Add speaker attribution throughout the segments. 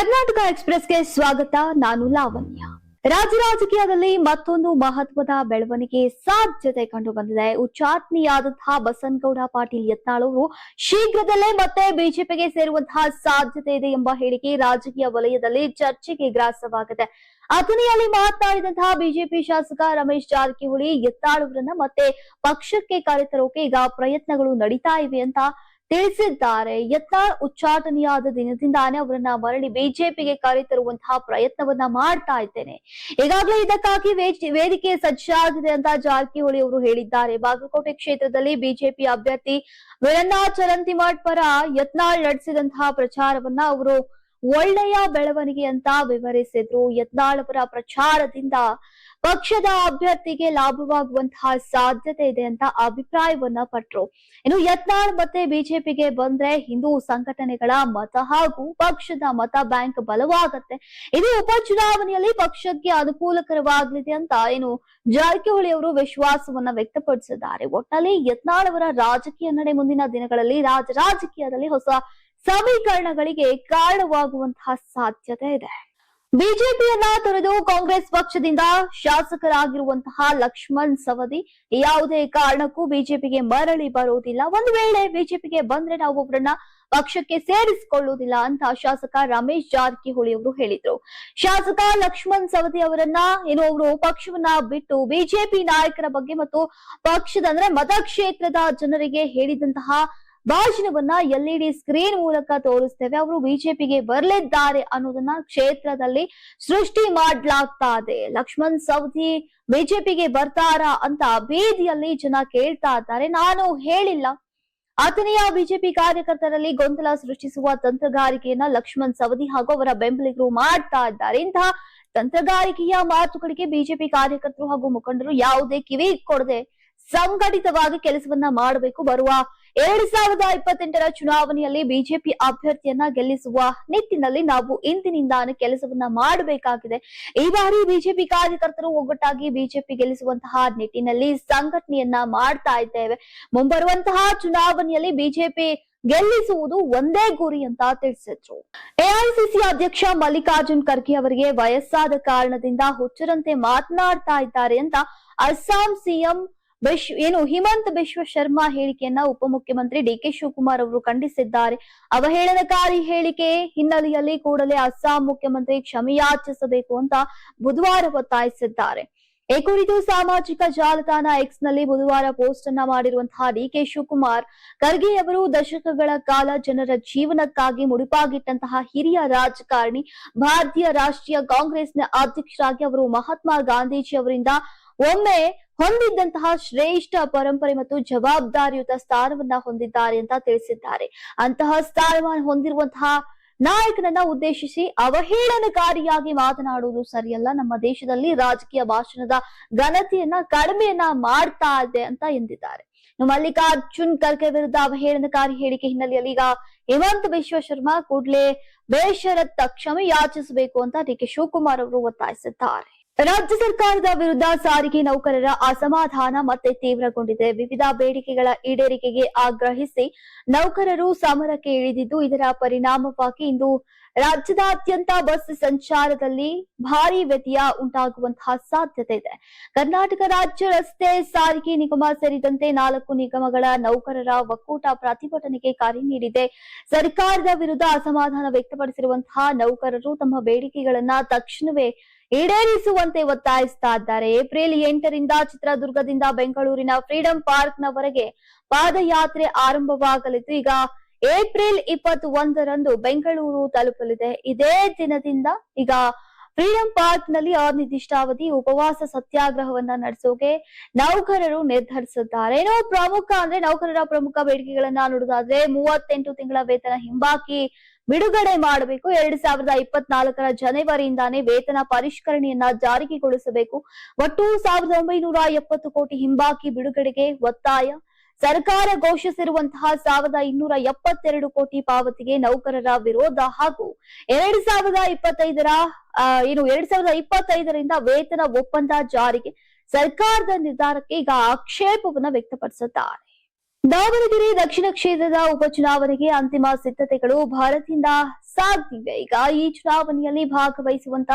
Speaker 1: ಕರ್ನಾಟಕ ಎಕ್ಸ್‌ಪ್ರೆಸ್‌ಗೆ ಸ್ವಾಗತ. ನಾನು ಲಾವಣ್ಯ. ರಾಜ್ಯ ರಾಜಕೀಯದಲ್ಲಿ ಮತ್ತೊಂದು ಮಹತ್ವದ ಬೆಳವಣಿಗೆ ಸಾಧ್ಯತೆ ಕಂಡು ಬಂದಿದೆ. ಉಚ್ಚಾಟನೆಯಾದಂತಹ ಬಸನಗೌಡ ಪಾಟೀಲ್ ಯತ್ನಾಳ್ ಅವರು ಶೀಘ್ರದಲ್ಲೇ ಮತ್ತೆ ಬಿಜೆಪಿಗೆ ಸೇರುವಂತಹ ಸಾಧ್ಯತೆ ಇದೆ ಎಂಬ ಹೇಳಿಕೆ ರಾಜಕೀಯ ವಲಯದಲ್ಲಿ ಚರ್ಚೆಗೆ ಗ್ರಾಸವಾಗಿದೆ. ಅಥಣಿಯಲ್ಲಿ ಮಾತನಾಡಿದಂತಹ ಬಿಜೆಪಿ ಶಾಸಕ ರಮೇಶ್ ಜಾರಕಿಹೊಳಿ ಯತ್ನಾಳ್ ಅವರನ್ನ ಮತ್ತೆ ಪಕ್ಷಕ್ಕೆ ಕರೆತರೋಕೆ ಈಗ ಪ್ರಯತ್ನಗಳು ನಡೀತಾ ಇವೆ ಅಂತ ತಿಳಿಸಿದ್ದಾರೆ. ಯತ್ನಾಳ್ ಉಚ್ಚಾಟನೆಯಾದ ದಿನದಿಂದಾನೇ ಅವರನ್ನ ಮರಳಿ ಬಿಜೆಪಿಗೆ ಕರೆತರುವಂತಹ ಪ್ರಯತ್ನವನ್ನ ಮಾಡ್ತಾ ಇದ್ದೇನೆ. ಈಗಾಗಲೇ ಇದಕ್ಕಾಗಿ ವೇದಿಕೆ ಸಜ್ಜಾಗಿದೆ ಅಂತ ಜಾರಕಿಹೊಳಿ ಅವರು ಹೇಳಿದ್ದಾರೆ. ಬಾಗಲಕೋಟೆ ಕ್ಷೇತ್ರದಲ್ಲಿ ಬಿಜೆಪಿ ಅಭ್ಯರ್ಥಿ ವೀರಣ್ಣ ಚರಂತಿಮಠ್ ಪರ ಯತ್ನಾಳ್ ನಡೆಸಿದಂತಹ ಪ್ರಚಾರವನ್ನ ಅವರು ಒಳ್ಳೆಯ ಬೆಳವಣಿಗೆ ಅಂತ ವಿವರಿಸಿದ್ರು. ಯತ್ನಾಳ್ ಅವರ ಪ್ರಚಾರದಿಂದ ಪಕ್ಷದ ಅಭ್ಯರ್ಥಿಗೆ ಲಾಭವಾಗುವಂತಹ ಸಾಧ್ಯತೆ ಇದೆ ಅಂತ ಅಭಿಪ್ರಾಯವನ್ನ ಪಟ್ರು. ಇನ್ನು ಯತ್ನಾಳ್ ಮತ್ತೆ ಬಿಜೆಪಿಗೆ ಬಂದ್ರೆ ಹಿಂದೂ ಸಂಘಟನೆಗಳ ಮತ ಹಾಗೂ ಪಕ್ಷದ ಮತ ಬ್ಯಾಂಕ್ ಬಲವಾಗತ್ತೆ. ಇದು ಉಪಚುನಾವಣೆಯಲ್ಲಿ ಪಕ್ಷಕ್ಕೆ ಅನುಕೂಲಕರವಾಗಲಿದೆ ಅಂತ ಜಾರಕಿಹೊಳಿ ಅವರು ವಿಶ್ವಾಸವನ್ನ ವ್ಯಕ್ತಪಡಿಸಿದ್ದಾರೆ. ಒಟ್ಟಿನಲ್ಲಿ ಯತ್ನಾಳ್ ಅವರ ರಾಜಕೀಯ ನಡೆ ಮುಂದಿನ ದಿನಗಳಲ್ಲಿ ರಾಜಕೀಯದಲ್ಲಿ ಹೊಸ ಸಮೀಕರಣಗಳಿಗೆ ಕಾರಣವಾಗುವಂತಹ ಸಾಧ್ಯತೆ ಇದೆ. ಬಿಜೆಪಿಯನ್ನ ತೊರೆದು ಕಾಂಗ್ರೆಸ್ ಪಕ್ಷದಿಂದ ಶಾಸಕರಾಗಿರುವಂತಹ ಲಕ್ಷ್ಮಣ್ ಸವದಿ ಯಾವುದೇ ಕಾರಣಕ್ಕೂ ಬಿಜೆಪಿಗೆ ಮರಳಿ ಬರುವುದಿಲ್ಲ. ಒಂದು ವೇಳೆ ಬಿಜೆಪಿಗೆ ಬಂದ್ರೆ ನಾವು ಅವರನ್ನ ಪಕ್ಷಕ್ಕೆ ಸೇರಿಸಿಕೊಳ್ಳುವುದಿಲ್ಲ ಅಂತ ಶಾಸಕ ರಮೇಶ್ ಜಾರಕಿಹೊಳಿ ಅವರು ಹೇಳಿದ್ರು. ಶಾಸಕ ಲಕ್ಷ್ಮಣ್ ಸವದಿ ಅವರನ್ನ ಅವರು ಪಕ್ಷವನ್ನ ಬಿಟ್ಟು ಬಿಜೆಪಿ ನಾಯಕರ ಬಗ್ಗೆ ಮತ್ತು ಪಕ್ಷದ ಮತಕ್ಷೇತ್ರದ ಜನರಿಗೆ ಹೇಳಿದಂತಹ ಭಾಷಣವನ್ನ ಎಲ್ಇಡಿ ಸ್ಕ್ರೀನ್ ಮೂಲಕ ತೋರಿಸ್ತೇವೆ, ಅವರು ಬಿಜೆಪಿಗೆ ಬರಲಿದ್ದಾರೆ ಅನ್ನೋದನ್ನ ಕ್ಷೇತ್ರದಲ್ಲಿ ಸೃಷ್ಟಿ ಮಾಡ್ಲಾಗ್ತಾ ಇದೆ. ಲಕ್ಷ್ಮಣ್ ಸವದಿ ಬಿಜೆಪಿಗೆ ಬರ್ತಾರಾ ಅಂತ ಬೀದಿಯಲ್ಲಿ ಜನ ಕೇಳ್ತಾ ಇದ್ದಾರೆ. ನಾನು ಹೇಳಿಲ್ಲ. ಅಥಣಿಯ ಬಿಜೆಪಿ ಕಾರ್ಯಕರ್ತರಲ್ಲಿ ಗೊಂದಲ ಸೃಷ್ಟಿಸುವ ತಂತ್ರಗಾರಿಕೆಯನ್ನ ಲಕ್ಷ್ಮಣ್ ಸವದಿ ಹಾಗೂ ಅವರ ಬೆಂಬಲಿಗರು ಮಾಡ್ತಾ ಇದ್ದಾರೆ. ಇಂತಹ ತಂತ್ರಗಾರಿಕೆಯ ಮಾತುಗಳಿಗೆ ಬಿಜೆಪಿ ಕಾರ್ಯಕರ್ತರು ಹಾಗೂ ಮುಖಂಡರು ಯಾವುದೇ ಕಿವಿ ಕೊಡದೆ ಸಂಘಟಿತವಾಗಿ ಕೆಲಸವನ್ನ ಮಾಡಬೇಕು. ಬರುವ 2028ರ ಚುನಾವಣೆಯಲ್ಲಿ ಬಿಜೆಪಿ ಅಭ್ಯರ್ಥಿಯನ್ನ ಗೆಲ್ಲಿಸುವ ನಿಟ್ಟಿನಲ್ಲಿ ನಾವು ಇಂದಿನಿಂದಾನೇ ಕೆಲಸವನ್ನ ಮಾಡಬೇಕಾಗಿದೆ. ಈ ಬಾರಿ ಬಿಜೆಪಿ ಕಾರ್ಯಕರ್ತರು ಒಗ್ಗಟ್ಟಾಗಿ ಬಿಜೆಪಿ ಗೆಲ್ಲಿಸುವಂತಹ ನಿಟ್ಟಿನಲ್ಲಿ ಸಂಘಟನೆಯನ್ನ ಮಾಡ್ತಾ ಇದ್ದೇವೆ. ಮುಂಬರುವಂತಹ ಚುನಾವಣೆಯಲ್ಲಿ ಬಿಜೆಪಿ ಗೆಲ್ಲಿಸುವುದು ಒಂದೇ ಗುರಿ ಅಂತ ತಿಳಿಸಿದ್ರು. ಎಐಸಿಸಿ ಅಧ್ಯಕ್ಷ ಮಲ್ಲಿಕಾರ್ಜುನ್ ಖರ್ಗೆ ಅವರಿಗೆ ವಯಸ್ಸಾದ ಕಾರಣದಿಂದ ಹುಚ್ಚರಂತೆ ಮಾತನಾಡ್ತಾ ಇದ್ದಾರೆ ಅಂತ ಅಸ್ಸಾಂ ಸಿಎಂ ಹಿಮಂತ ಬಿಶ್ವ ಶರ್ಮಾ ಹೇಳಿಕೆಯನ್ನ ಉಪಮುಖ್ಯಮಂತ್ರಿ ಡಿಕೆ ಶಿವಕುಮಾರ್ ಅವರು ಖಂಡಿಸಿದ್ದಾರೆ. ಅವಹೇಳನಕಾರಿ ಹೇಳಿಕೆ ಹಿನ್ನೆಲೆಯಲ್ಲಿ ಕೂಡಲೇ ಅಸ್ಸಾಂ ಮುಖ್ಯಮಂತ್ರಿ ಕ್ಷಮೆಯಾಚಿಸಬೇಕು ಅಂತ ಬುಧವಾರ ಒತ್ತಾಯಿಸಿದ್ದಾರೆ. ಈ ಕುರಿತು ಸಾಮಾಜಿಕ ಜಾಲತಾಣ ಎಕ್ಸ್ ನಲ್ಲಿ ಬುಧವಾರ ಪೋಸ್ಟ್ ಅನ್ನ ಮಾಡಿರುವಂತಹ ಡಿಕೆ ಶಿವಕುಮಾರ್, ಖರ್ಗೆ ಅವರು ದಶಕಗಳ ಕಾಲ ಜನರ ಜೀವನಕ್ಕಾಗಿ ಮುಡಿಪಾಗಿಟ್ಟಂತಹ ಹಿರಿಯ ರಾಜಕಾರಣಿ, ಭಾರತೀಯ ರಾಷ್ಟ್ರೀಯ ಕಾಂಗ್ರೆಸ್ನ ಅಧ್ಯಕ್ಷರಾಗಿ ಅವರು ಮಹಾತ್ಮ ಗಾಂಧೀಜಿ ಅವರಿಂದ ಒಮ್ಮೆ ಹೊಂದಿದ್ದಂತಹ ಶ್ರೇಷ್ಠ ಪರಂಪರೆ ಮತ್ತು ಜವಾಬ್ದಾರಿಯುತ ಸ್ಥಾನವನ್ನ ಹೊಂದಿದ್ದಾರೆ ಅಂತ ತಿಳಿಸಿದ್ದಾರೆ. ಅಂತಹ ಸ್ಥಾನಮಾನ ಹೊಂದಿರುವಂತಹ ನಾಯಕನನ್ನ ಉದ್ದೇಶಿಸಿ ಅವಹೇಳನಕಾರಿಯಾಗಿ ಮಾತನಾಡುವುದು ಸರಿಯಲ್ಲ. ನಮ್ಮ ದೇಶದಲ್ಲಿ ರಾಜಕೀಯ ಭಾಷಣದ ಘನತೆಯನ್ನ ಕಡಿಮೆಯನ್ನ ಮಾಡ್ತಾ ಇದೆ ಅಂತ ಎಂದಿದ್ದಾರೆ. ಮಲ್ಲಿಕಾರ್ಜುನ್ ಖರ್ಗೆ ವಿರುದ್ಧ ಅವಹೇಳನಕಾರಿ ಹೇಳಿಕೆ ಹಿನ್ನೆಲೆಯಲ್ಲಿ ಈಗ ಹಿಮಂತ ಬಿಶ್ವ ಶರ್ಮಾ ಕೂಡಲೇ ಬೇಷರತ್ ಕ್ಷಮೆ ಯಾಚಿಸಬೇಕು ಅಂತ ಡಿಕೆ ಶಿವಕುಮಾರ್ ಅವರು ಒತ್ತಾಯಿಸಿದ್ದಾರೆ. ರಾಜ್ಯ ಸರ್ಕಾರದ ವಿರುದ್ಧ ಸಾರಿಗೆ ನೌಕರರ ಅಸಮಾಧಾನ ಮತ್ತೆ ತೀವ್ರಗೊಂಡಿದೆ. ವಿವಿಧ ಬೇಡಿಕೆಗಳ ಈಡೇರಿಕೆಗೆ ಆಗ್ರಹಿಸಿ ನೌಕರರು ಸಮರಕ್ಕೆ ಇಳಿದಿದ್ದು, ಇದರ ಪರಿಣಾಮವಾಗಿ ಇಂದು ರಾಜ್ಯದಾದ್ಯಂತ ಬಸ್ ಸಂಚಾರದಲ್ಲಿ ಭಾರಿ ವ್ಯತ್ಯಯ ಉಂಟಾಗುವಂತಹ ಸಾಧ್ಯತೆ ಇದೆ. ಕರ್ನಾಟಕ ರಾಜ್ಯ ರಸ್ತೆ ಸಾರಿಗೆ ನಿಗಮ ಸೇರಿದಂತೆ 4 ನಿಗಮಗಳ ನೌಕರರ ಒಕ್ಕೂಟ ಪ್ರತಿಭಟನೆಗೆ ಕರೆ ನೀಡಿದೆ. ಸರ್ಕಾರದ ವಿರುದ್ಧ ಅಸಮಾಧಾನ ವ್ಯಕ್ತಪಡಿಸಿರುವಂತಹ ನೌಕರರು ತಮ್ಮ ಬೇಡಿಕೆಗಳನ್ನ ತಕ್ಷಣವೇ ಈಡೇರಿಸುವಂತೆ ಒತ್ತಾಯಿಸ್ತಾ ಇದ್ದಾರೆ. ಏಪ್ರಿಲ್ 8ರಿಂದ ಚಿತ್ರದುರ್ಗದಿಂದ ಬೆಂಗಳೂರಿನ ಫ್ರೀಡಂ ಪಾರ್ಕ್ ನವರೆಗೆ ಪಾದಯಾತ್ರೆ ಆರಂಭವಾಗಲಿದ್ದು, ಈಗ ಏಪ್ರಿಲ್ 21ರಂದು ಬೆಂಗಳೂರು ತಲುಪಲಿದೆ. ಇದೇ ದಿನದಿಂದ ಈಗ ಫ್ರೀಡಂ ಪಾರ್ಕ್ ನಲ್ಲಿ ಅನಿರ್ದಿಷ್ಟಾವಧಿ ಉಪವಾಸ ಸತ್ಯಾಗ್ರಹವನ್ನ ನಡೆಸೋಕೆ ನೌಕರರು ನಿರ್ಧರಿಸಿದ್ದಾರೆ. ನೌಕರರ ಪ್ರಮುಖ ಬೇಡಿಕೆಗಳನ್ನ ನೋಡೋದಾದ್ರೆ 38 ತಿಂಗಳ ವೇತನ ಹಿಂಬಾಕಿ ಬಿಡುಗಡೆ ಮಾಡಬೇಕು. 2024ರ ಜನವರಿಯಿಂದಾನೇ ವೇತನ ಪರಿಷ್ಕರಣೆಯನ್ನ ಜಾರಿಗೊಳಿಸಬೇಕು. ಒಟ್ಟು 1970 ಕೋಟಿ ಹಿಂಬಾಕಿ ಬಿಡುಗಡೆಗೆ ಒತ್ತಾಯ. ಸರ್ಕಾರ ಘೋಷಿಸಿರುವಂತಹ 1272 ಕೋಟಿ ಪಾವತಿಗೆ ನೌಕರರ ವಿರೋಧ ಹಾಗೂ 2025ರಿಂದ ವೇತನ ಒಪ್ಪಂದ ಜಾರಿಗೆ ಸರ್ಕಾರದ ನಿರ್ಧಾರಕ್ಕೆ ಈಗ ಆಕ್ಷೇಪವನ್ನ ವ್ಯಕ್ತಪಡಿಸಿದ್ದಾರೆ. ದಾವಣಗೆರೆ ದಕ್ಷಿಣ ಕ್ಷೇತ್ರದ ಉಪಚುನಾವಣೆಗೆ ಅಂತಿಮ ಸಿದ್ಧತೆಗಳು ಭರದಿಂದ ಸಾಗಿವೆ. ಈಗ ಈ ಚುನಾವಣೆಯಲ್ಲಿ ಭಾಗವಹಿಸುವಂತ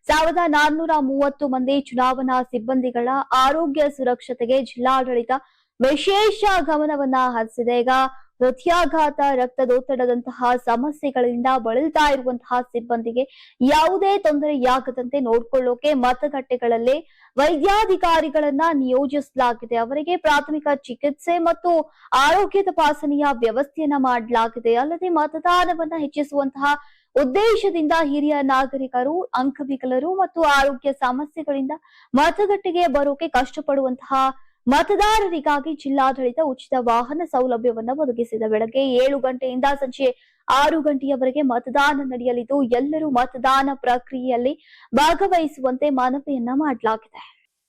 Speaker 1: 1430 ಮಂದಿ ಚುನಾವಣಾ ಸಿಬ್ಬಂದಿಗಳ ಆರೋಗ್ಯ ಸುರಕ್ಷತೆಗೆ ಜಿಲ್ಲಾಡಳಿತ ವಿಶೇಷ ಗಮನವನ್ನ ಹರಿಸಿದೆ. ಈಗ ಹೃದಯಾಘಾತ, ರಕ್ತದೊತ್ತಡದಂತಹ ಸಮಸ್ಯೆಗಳಿಂದ ಬಳಲ್ತಾ ಇರುವಂತಹ ಸಿಬ್ಬಂದಿಗೆ ಯಾವುದೇ ತೊಂದರೆಯಾಗದಂತೆ ನೋಡಿಕೊಳ್ಳೋಕೆ ಮತಗಟ್ಟೆಗಳಲ್ಲೇ ವೈದ್ಯಾಧಿಕಾರಿಗಳನ್ನ ನಿಯೋಜಿಸಲಾಗಿದೆ. ಅವರಿಗೆ ಪ್ರಾಥಮಿಕ ಚಿಕಿತ್ಸೆ ಮತ್ತು ಆರೋಗ್ಯ ತಪಾಸಣೆಯ ವ್ಯವಸ್ಥೆಯನ್ನ ಮಾಡಲಾಗಿದೆ. ಅಲ್ಲದೆ ಮತದಾನವನ್ನ ಹೆಚ್ಚಿಸುವಂತಹ ಉದ್ದೇಶದಿಂದ ಹಿರಿಯ ನಾಗರಿಕರು, ಅಂಗವಿಕಲರು ಮತ್ತು ಆರೋಗ್ಯ ಸಮಸ್ಯೆಗಳಿಂದ ಮತಗಟ್ಟೆಗೆ ಬರೋಕೆ ಕಷ್ಟಪಡುವಂತಹ ಮತದಾರರಿಗಾಗಿ ಜಿಲ್ಲಾಡಳಿತ ಉಚಿತ ವಾಹನ ಸೌಲಭ್ಯವನ್ನ ಒದಗಿಸಿದೆ. ಬೆಳಗ್ಗೆ 7 ಗಂಟೆಯಿಂದ ಸಂಜೆ 6 ಗಂಟೆಯವರೆಗೆ ಮತದಾನ ನಡೆಯಲಿದ್ದು ಎಲ್ಲರೂ ಮತದಾನ ಪ್ರಕ್ರಿಯೆಯಲ್ಲಿ ಭಾಗವಹಿಸುವಂತೆ ಮನವಿಯನ್ನ ಮಾಡಲಾಗಿದೆ.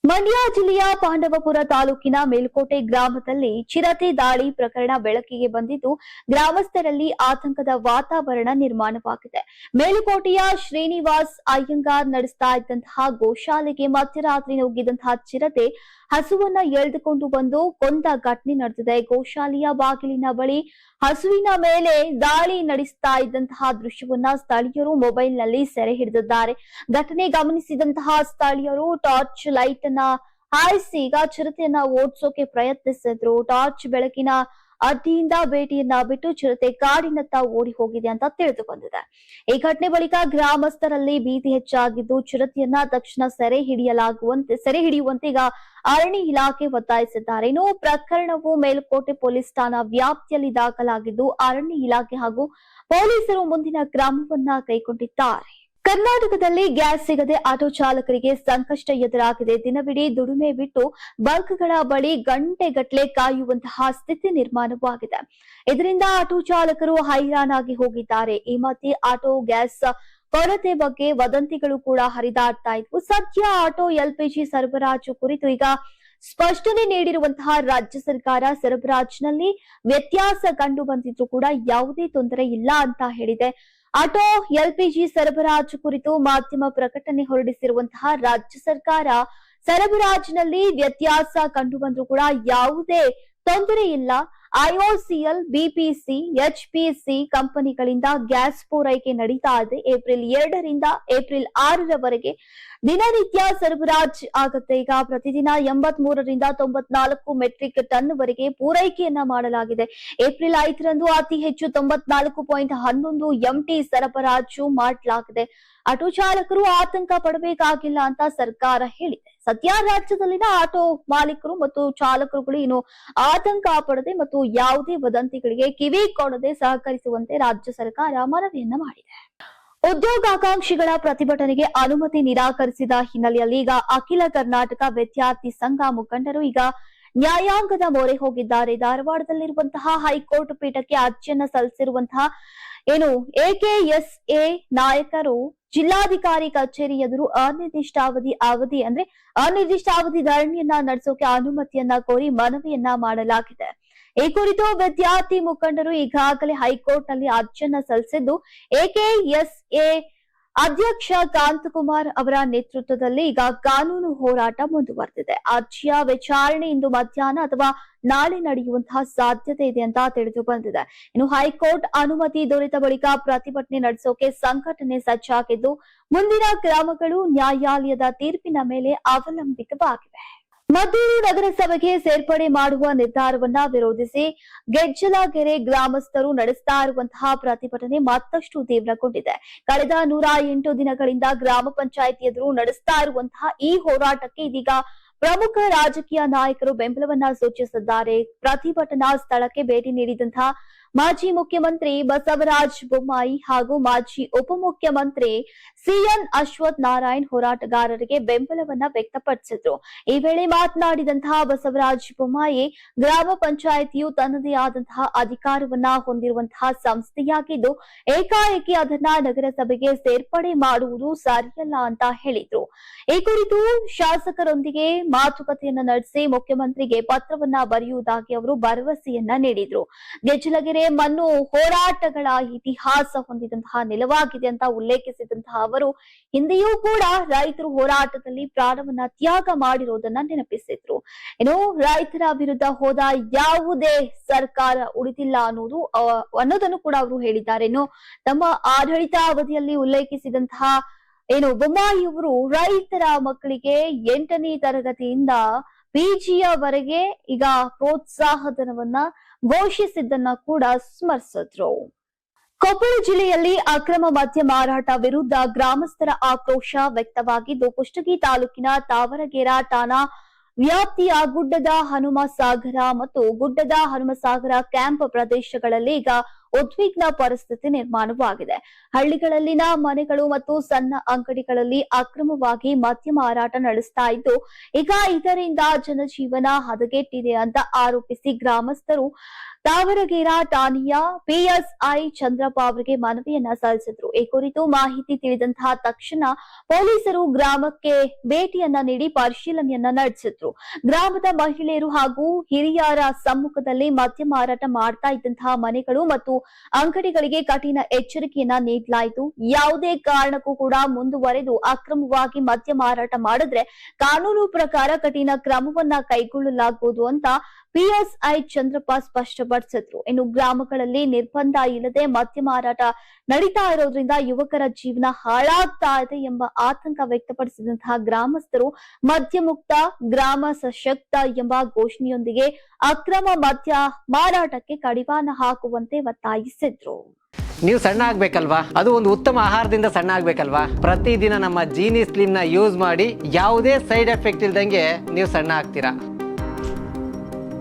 Speaker 1: ಮಂಡ್ಯ ಜಿಲ್ಲೆಯ ಪಾಂಡವಪುರ ತಾಲೂಕಿನ ಮೇಲ್ಕೋಟೆ ಗ್ರಾಮದಲ್ಲಿ ಚಿರತೆ ದಾಳಿ ಪ್ರಕರಣ ಬೆಳಕಿಗೆ ಬಂದಿದ್ದು ಗ್ರಾಮಸ್ಥರಲ್ಲಿ ಆತಂಕದ ವಾತಾವರಣ ನಿರ್ಮಾಣವಾಗಿದೆ. ಮೇಲುಕೋಟೆಯ ಶ್ರೀನಿವಾಸ್ ಅಯ್ಯಂಗಾರ್ ನಡೆಸ್ತಾ ಇದ್ದಂತಹ ಗೋಶಾಲೆಗೆ ಮಧ್ಯರಾತ್ರಿ ನುಗ್ಗಿದಂತಹ ಚಿರತೆ ಹಸುವನ್ನ ಎಳೆದುಕೊಂಡು ಬಂದು ಕೊಂದ ಘಟನೆ ನಡೆದಿದೆ. ಗೋಶಾಲೆಯ ಬಾಗಿಲಿನ ಬಳಿ ಹಸುವಿನ ಮೇಲೆ ದಾಳಿ ನಡೆಸ್ತಾ ಇದ್ದಂತಹ ದೃಶ್ಯವನ್ನ ಸ್ಥಳೀಯರು ಮೊಬೈಲ್ನಲ್ಲಿ ಸೆರೆ ಹಿಡಿದಿದ್ದಾರೆ. ಘಟನೆ ಗಮನಿಸಿದಂತಹ ಸ್ಥಳೀಯರು ಟಾರ್ಚ್ ಲೈಟ್ ಅನ್ನ ಹಾಯಿಸಿ ಈಗ ಚಿರತೆಯನ್ನ ಓಡಿಸೋಕೆ ಪ್ರಯತ್ನಿಸಿದ್ರು. ಟಾರ್ಚ್ ಬೆಳಕಿನ ಅಡ್ಡಿಯಿಂದ ಬೇಟೆಯನ್ನ ಬಿಟ್ಟು ಚಿರತೆ ಕಾಡಿನತ್ತ ಓಡಿ ಹೋಗಿದೆ ಅಂತ ತಿಳಿದು ಬಂದಿದೆ. ಈ ಘಟನೆ ಬಳಿಕ ಗ್ರಾಮಸ್ಥರಲ್ಲಿ ಭೀತಿ ಹೆಚ್ಚಾಗಿದ್ದು ಚಿರತೆಯನ್ನ ತಕ್ಷಣ ಸೆರೆ ಹಿಡಿಯುವಂತೆ ಈಗ ಅರಣ್ಯ ಇಲಾಖೆ ಒತ್ತಾಯಿಸಿದ್ದಾರೆ. ಇನ್ನು ಪ್ರಕರಣವು ಮೇಲುಕೋಟೆ ಪೊಲೀಸ್ ಠಾಣಾ ವ್ಯಾಪ್ತಿಯಲ್ಲಿ ದಾಖಲಾಗಿದ್ದು ಅರಣ್ಯ ಇಲಾಖೆ ಹಾಗೂ ಪೊಲೀಸರು ಮುಂದಿನ ಕ್ರಮವನ್ನ ಕೈಗೊಂಡಿದ್ದಾರೆ. ಕರ್ನಾಟಕದಲ್ಲಿ ಗ್ಯಾಸ್ ಸಿಗದೆ ಆಟೋ ಚಾಲಕರಿಗೆ ಸಂಕಷ್ಟ ಎದುರಾಗಿದೆ. ದಿನವಿಡೀ ದುಡಿಮೆ ಬಿಟ್ಟು ಬಂಕ್ಗಳ ಬಳಿ ಗಂಟೆಗಟ್ಟಲೆ ಕಾಯುವಂತಹ ಸ್ಥಿತಿ ನಿರ್ಮಾಣವಾಗಿದೆ. ಇದರಿಂದ ಆಟೋ ಚಾಲಕರು ಹೈರಾಣಾಗಿ ಹೋಗಿದ್ದಾರೆ. ಈ ಮಧ್ಯೆ ಆಟೋ ಗ್ಯಾಸ್ ಕೊರತೆ ಬಗ್ಗೆ ವದಂತಿಗಳು ಕೂಡ ಹರಿದಾಡ್ತಾ ಇದ್ವು. ಸದ್ಯ ಆಟೋ ಎಲ್ಪಿಜಿ ಸರಬರಾಜು ಕುರಿತು ಈಗ ಸ್ಪಷ್ಟನೆ ನೀಡಿರುವಂತಹ ರಾಜ್ಯ ಸರ್ಕಾರ ಸರಬರಾಜಿನಲ್ಲಿ ವ್ಯತ್ಯಾಸ ಕಂಡು ಬಂದಿದ್ರು ಕೂಡ ಯಾವುದೇ ತೊಂದರೆ ಇಲ್ಲ ಅಂತ ಹೇಳಿದೆ. ಆಟೋ ಎಲ್ಪಿಜಿ ಸರಬರಾಜು ಕುರಿತು ಮಾಧ್ಯಮ ಪ್ರಕಟಣೆ ಹೊರಡಿಸಿರುವಂತಹ ರಾಜ್ಯ ಸರ್ಕಾರ ಸರಬರಾಜಿನಲ್ಲಿ ವ್ಯತ್ಯಾಸ ಕಂಡು ಬಂದರೂ ಕೂಡ ಯಾವುದೇ ತೊಂದರೆ ಇಲ್ಲ. ಐಒಸಿಎಲ್, ಬಿಪಿಸಿ, ಎಚ್ಪಿಸಿ ಕಂಪನಿಗಳಿಂದ ಗ್ಯಾಸ್ ಪೂರೈಕೆ ನಡೀತಾ ಇದೆ. ಏಪ್ರಿಲ್ 2 ರಿಂದ ಏಪ್ರಿಲ್ 6ರವರೆಗೆ ದಿನನಿತ್ಯ ಸರಬರಾಜು ಆಗುತ್ತೆ. ಈಗ ಪ್ರತಿದಿನ 83 ರಿಂದ 94 ಮೆಟ್ರಿಕ್ ಟನ್ ವರೆಗೆ ಪೂರೈಕೆಯನ್ನ ಮಾಡಲಾಗಿದೆ. ಏಪ್ರಿಲ್ 5ರಂದು ಅತಿ ಹೆಚ್ಚು 94.11 ಎಂಟಿ ಸರಬರಾಜು ಮಾಡಲಾಗಿದೆ. ಆಟೋ ಚಾಲಕರು ಆತಂಕ ಪಡಬೇಕಾಗಿಲ್ಲ ಅಂತ ಸರ್ಕಾರ ಹೇಳಿದೆ. ಸದ್ಯ ರಾಜ್ಯದಲ್ಲಿನ ಆಟೋ ಮಾಲೀಕರು ಮತ್ತು ಚಾಲಕರುಗಳು ಇನ್ನು ಆತಂಕ ಪಡದೆ ಮತ್ತು ಯಾವುದೇ ವದಂತಿಗಳಿಗೆ ಕಿವಿ ಕೊಡದೆ ಸಹಕರಿಸುವಂತೆ ರಾಜ್ಯ ಸರ್ಕಾರ ಮನವಿಯನ್ನ ಮಾಡಿದೆ. ಉದ್ಯೋಗಾಕಾಂಕ್ಷಿಗಳ ಪ್ರತಿಭಟನೆಗೆ ಅನುಮತಿ ನಿರಾಕರಿಸಿದ ಹಿನ್ನೆಲೆಯಲ್ಲಿ ಈಗ ಅಖಿಲ ಕರ್ನಾಟಕ ವಿದ್ಯಾರ್ಥಿ ಸಂಘ ಮುಖಂಡರು ಈಗ ನ್ಯಾಯಾಂಗದ ಮೊರೆ ಹೋಗಿದ್ದಾರೆ. ಧಾರವಾಡದಲ್ಲಿರುವಂತಹ ಹೈಕೋರ್ಟ್ ಪೀಠಕ್ಕೆ ಅರ್ಜಿಯನ್ನ ಸಲ್ಲಿಸಿರುವಂತಹ ಎಕೆಎಸ್ಎ ನಾಯಕರು ಜಿಲ್ಲಾಧಿಕಾರಿ ಕಚೇರಿ ಎದುರು ಅನಿರ್ದಿಷ್ಟಾವಧಿ ಧರಣಿಯನ್ನ ನಡೆಸೋಕೆ ಅನುಮತಿಯನ್ನ ಕೋರಿ ಮನವಿಯನ್ನ ಮಾಡಲಾಗಿದೆ. ಈ ಕುರಿತು ವಿದ್ಯಾರ್ಥಿ ಮುಖಂಡರು ಈಗಾಗಲೇ ಹೈಕೋರ್ಟ್ ನಲ್ಲಿ ಅರ್ಜಿಯನ್ನ ಸಲ್ಲಿಸಿದ್ದು ಎಕೆಎಸ್ಎ ಅಧ್ಯಕ್ಷ ಕಾಂತಕುಮಾರ್ ಅವರ ನೇತೃತ್ವದಲ್ಲಿ ಈಗ ಕಾನೂನು ಹೋರಾಟ ಮುಂದುವರೆದಿದೆ. ಅರ್ಜಿಯ ವಿಚಾರಣೆ ಇಂದು ಮಧ್ಯಾಹ್ನ ಅಥವಾ ನಾಳೆ ನಡೆಯುವಂತಹ ಸಾಧ್ಯತೆ ಇದೆ ಅಂತ ತಿಳಿದು ಬಂದಿದೆ. ಇನ್ನು ಹೈಕೋರ್ಟ್ ಅನುಮತಿ ದೊರೆತ ಬಳಿಕ ಪ್ರತಿಭಟನೆ ನಡೆಸೋಕೆ ಸಂಘಟನೆ ಸಜ್ಜಾಗಿದ್ದು ಮುಂದಿನ ಕ್ರಮಗಳು ನ್ಯಾಯಾಲಯದ ತೀರ್ಪಿನ ಮೇಲೆ ಅವಲಂಬಿತವಾಗಿವೆ. ಮದ್ದೂರು ನಗರಸಭೆಗೆ ಸೇರ್ಪಡೆ ಮಾಡುವ ನಿರ್ಧಾರವನ್ನ ವಿರೋಧಿಸಿ ಗೆಜ್ಜಲಗೆರೆ ಗ್ರಾಮಸ್ಥರು ನಡೆಸ್ತಾ ಇರುವಂತಹ ಪ್ರತಿಭಟನೆ ಮತ್ತಷ್ಟು ತೀವ್ರಗೊಂಡಿದೆ. ಕಳೆದ 108 ದಿನಗಳಿಂದ ಗ್ರಾಮ ಪಂಚಾಯಿತಿ ಎದುರು ನಡೆಸ್ತಾ ಇರುವಂತಹ ಈ ಹೋರಾಟಕ್ಕೆ ಇದೀಗ ಪ್ರಮುಖ ರಾಜಕೀಯ ನಾಯಕರು ಬೆಂಬಲವನ್ನ ಸೂಚಿಸಿದ್ದಾರೆ. ಪ್ರತಿಭಟನಾ ಸ್ಥಳಕ್ಕೆ ಭೇಟಿ ನೀಡಿದಂತಹ ಮಾಜಿ ಮುಖ್ಯಮಂತ್ರಿ ಬಸವರಾಜ ಬೊಮ್ಮಾಯಿ ಹಾಗೂ ಮಾಜಿ ಉಪಮುಖ್ಯಮಂತ್ರಿ ಸಿಎನ್ ಅಶ್ವಥ್ ನಾರಾಯಣ್ ಹೋರಾಟಗಾರರಿಗೆ ಬೆಂಬಲವನ್ನ ವ್ಯಕ್ತಪಡಿಸಿದ್ರು. ಈ ವೇಳೆ ಮಾತನಾಡಿದಂತಹ ಬಸವರಾಜ ಬೊಮ್ಮಾಯಿ ಗ್ರಾಮ ಪಂಚಾಯಿತಿಯು ತನ್ನದೇ ಆದಂತಹ ಅಧಿಕಾರವನ್ನ ಹೊಂದಿರುವಂತಹ ಸಂಸ್ಥೆಯಾಗಿದ್ದು ಏಕಾಏಕಿ ಅದನ್ನ ನಗರಸಭೆಗೆ ಸೇರ್ಪಡೆ ಮಾಡುವುದು ಸರಿಯಲ್ಲ ಅಂತ ಹೇಳಿದ್ರು. ಈ ಕುರಿತು ಶಾಸಕರೊಂದಿಗೆ ಮಾತುಕತೆಯನ್ನ ನಡೆಸಿ ಮುಖ್ಯಮಂತ್ರಿಗೆ ಪತ್ರವನ್ನ ಬರೆಯುವುದಾಗಿ ಅವರು ಭರವಸೆಯನ್ನ ನೀಡಿದ್ರು. ಗೆಜ್ಜಲಗೆರೆ ಮಣ್ಣು ಹೋರಾಟಗಳ ಇತಿಹಾಸ ಹೊಂದಿದಂತಹ ನೆಲವಾಗಿದೆ ಅಂತ ಉಲ್ಲೇಖಿಸಿದಂತಹ ಅವರು ಹಿಂದೆಯೂ ಕೂಡ ರೈತರು ಹೋರಾಟದಲ್ಲಿ ಪ್ರಾಣವನ್ನ ತ್ಯಾಗ ಮಾಡಿರೋದನ್ನ ನೆನಪಿಸಿದ್ರು. ಇನ್ನು ರೈತರ ವಿರುದ್ಧ ಹೋದ ಯಾವುದೇ ಸರ್ಕಾರ ಉಳಿದಿಲ್ಲ ಅನ್ನೋದನ್ನು ಕೂಡ ಅವರು ಹೇಳಿದ್ದಾರೆ. ಇನ್ನು ತಮ್ಮ ಆಡಳಿತ ಅವಧಿಯಲ್ಲಿ ಉಲ್ಲೇಖಿಸಿದಂತಹ ಬೊಮ್ಮಾಯಿಯವರು ರೈತರ ಮಕ್ಕಳಿಗೆ 8ನೇ ತರಗತಿಯಿಂದ PGಯವರೆಗೆ ಈಗ ಪ್ರೋತ್ಸಾಹಧನವನ್ನ ಘೋಷಿಸಿದ್ದನ್ನ ಕೂಡ ಸ್ಮರಿಸಿದ್ರು. ಕೊಪ್ಪಳ ಜಿಲ್ಲೆಯಲ್ಲಿ ಅಕ್ರಮ ಮದ್ಯ ಮಾರಾಟ ವಿರುದ್ಧ ಗ್ರಾಮಸ್ಥರ ಆಕ್ರೋಶ ವ್ಯಕ್ತವಾಗಿದ್ದು, ಕುಷ್ಟಗಿ ತಾಲೂಕಿನ ತಾವರಗೇರಾ ಠಾಣಾ ವ್ಯಾಪ್ತಿಯ ಗುಡ್ಡದ ಹನುಮಸಾಗರ ಮತ್ತು ಗುಡ್ಡದ ಹನುಮಸಾಗರ ಕ್ಯಾಂಪ್ ಪ್ರದೇಶಗಳಲ್ಲಿ ಈಗ ಉದ್ವಿಗ್ನ ಪರಿಸ್ಥಿತಿ ನಿರ್ಮಾಣವಾಗಿದೆ. ಹಳ್ಳಿಗಳಲ್ಲಿನ ಮನೆಗಳು ಮತ್ತು ಸಣ್ಣ ಅಂಗಡಿಗಳಲ್ಲಿ ಅಕ್ರಮವಾಗಿ ಮದ್ಯ ಮಾರಾಟ ನಡೆಸ್ತಾ ಇದ್ದು, ಈಗ ಇದರಿಂದ ಜನಜೀವನ ಹದಗೆಟ್ಟಿದೆ ಅಂತ ಆರೋಪಿಸಿ ಗ್ರಾಮಸ್ಥರು ತಾವರಗೇರಾ ಠಾಣೆಯ PSI ಚಂದ್ರಪ್ಪ ಅವರಿಗೆ ಮನವಿಯನ್ನ ಸಲ್ಲಿಸಿದ್ರು. ಈ ಕುರಿತು ಮಾಹಿತಿ ತಿಳಿದಂತಹ ತಕ್ಷಣ ಪೊಲೀಸರು ಗ್ರಾಮಕ್ಕೆ ಭೇಟಿಯನ್ನ ನೀಡಿ ಪರಿಶೀಲನೆಯನ್ನ ನಡೆಸಿದ್ರು. ಗ್ರಾಮದ ಮಹಿಳೆಯರು ಹಾಗೂ ಹಿರಿಯರ ಸಮ್ಮುಖದಲ್ಲಿ ಮದ್ಯ ಮಾರಾಟ ಮಾಡ್ತಾ ಇದ್ದಂತಹ ಮನೆಗಳು ಮತ್ತು ಅಂಗಡಿಗಳಿಗೆ ಕಠಿಣ ಎಚ್ಚರಿಕೆಯನ್ನ ನೀಡಲಾಯಿತು. ಯಾವುದೇ ಕಾರಣಕ್ಕೂ ಕೂಡ ಮುಂದುವರೆದು ಅಕ್ರಮವಾಗಿ ಮದ್ಯ ಮಾರಾಟ ಮಾಡಿದ್ರೆ ಕಾನೂನು ಪ್ರಕಾರ ಕಠಿಣ ಕ್ರಮವನ್ನ ಕೈಗೊಳ್ಳಲಾಗುವುದು ಅಂತ PSI ಚಂದ್ರಪ್ಪ ಸ್ಪಷ್ಟಪಡಿಸಿದ್ರು. ಇನ್ನು ಗ್ರಾಮಗಳಲ್ಲಿ ನಿರ್ಬಂಧ ಇಲ್ಲದೆ ಮದ್ಯ ಮಾರಾಟ ನಡೀತಾ ಇರೋದ್ರಿಂದ ಯುವಕರ ಜೀವನ ಹಾಳಾಗ್ತಾ ಇದೆ ಎಂಬ ಆತಂಕ ವ್ಯಕ್ತಪಡಿಸಿದಂತಹ ಗ್ರಾಮಸ್ಥರು ಮದ್ಯ ಮುಕ್ತ ಗ್ರಾಮ ಸಶಕ್ತ ಎಂಬ ಘೋಷಣೆಯೊಂದಿಗೆ ಅಕ್ರಮ ಮದ್ಯ ಮಾರಾಟಕ್ಕೆ ಕಡಿವಾಣ ಹಾಕುವಂತೆ ಒತ್ತಾಯಿಸಿದ್ರು.
Speaker 2: ನೀವು ಸಣ್ಣ ಆಗ್ಬೇಕಲ್ವಾ? ಅದು ಒಂದು ಉತ್ತಮ ಆಹಾರದಿಂದ ಸಣ್ಣ ಆಗ್ಬೇಕಲ್ವಾ? ಪ್ರತಿದಿನ ನಮ್ಮ ಜೀನಿ ಸ್ಲಿಮ್ ನ ಯೂಸ್ ಮಾಡಿ ಯಾವುದೇ ಸೈಡ್ ಎಫೆಕ್ಟ್ ಇಲ್ದಂಗೆ ನೀವು ಸಣ್ಣ ಆಗ್ತೀರಾ.